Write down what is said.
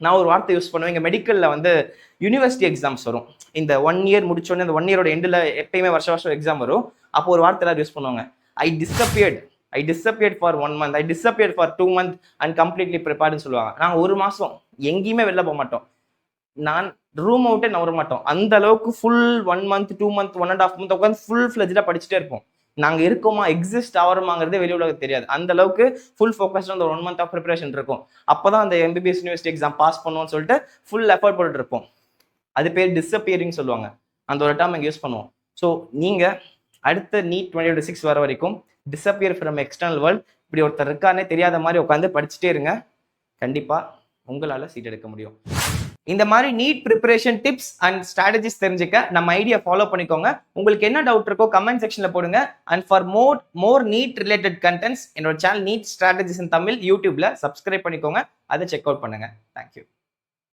நான் ஒரு வார்த்தை யூஸ் பண்ணுவேன். இங்கே மெடிக்கலில் வந்து யூனிவர்சிட்டி எக்ஸாம்ஸ் வரும். இந்த 1 இயர் முடிச்சோடனே அந்த 1 இயரோட எண்டில் எப்பயுமே வருஷம் எக்ஸாம் வரும். அப்போ ஒரு வார்த்தை எல்லாரும் யூஸ் பண்ணுவாங்க. I disappeared for 1 month, I disappeared for 2 months and completely ப்ரிப்பேர்டுன்னு சொல்லுவாங்க. நாங்கள் 1 மாதம் எங்கேயுமே வெளில போக மாட்டோம். நான் ரூம் அவுட்டே நவர மாட்டோம். அந்த அளவுக்கு ஃபுல் 1 month, 2 month, 1.5 month உட்காந்து ஃபுல் ஃப்ளெஜ்டாக படிச்சுட்டே இருப்போம். நாங்கள் இருக்கோமா, எக்ஸிஸ்ட் ஆகிறோமாங்கிறதே வெளி உலகம் தெரியாது. அந்த அளவுக்கு ஃபுல் ஃபோக்கஸ்ட் அந்த 1 month ஆஃப் ப்ரிப்பரேஷன் இருக்கும். அப்போதான் அந்த MBBS யூனிவர்சிட்டி எக்ஸாம் பாஸ் பண்ணுவோம்னு சொல்லிட்டு ஃபுல் எஃபர்ட் போட்டுட்டு இருப்போம். அது பேர் டிஸப்பியரிங் சொல்லுவாங்க. அந்த ஒரு டேர்ம் இங்கே யூஸ் பண்ணுவோம். ஸோ நீங்கள் அடுத்த நீட் 2026 வர வரைக்கும் டிஸப்பியர் ஃப்ரம் எக்ஸ்டர்னல் வேர்ல்ட் இப்படி ஒருத்தர் இருக்கானே தெரியாத மாதிரி உட்காந்து படிச்சுட்டே இருங்க. கண்டிப்பாக உங்களால் சீட் எடுக்க முடியும். இந்த மாதிரி NEET preparation tips and strategies தெரிஞ்சுக்க நம்ம ஐடியா ஃபாலோ பண்ணிக்கோங்க. உங்களுக்கு என்ன டவுட் இருக்கோ கமெண்ட் செக்ஷன்ல போடுங்க. And for more NEET related contents என்னோட channel NEET strategies in Tamil யூடியூப்ல சப்ஸ்கிரைப் பண்ணிக்கோங்க. அதை செக் அவுட் பண்ணுங்க. தேங்க்யூ.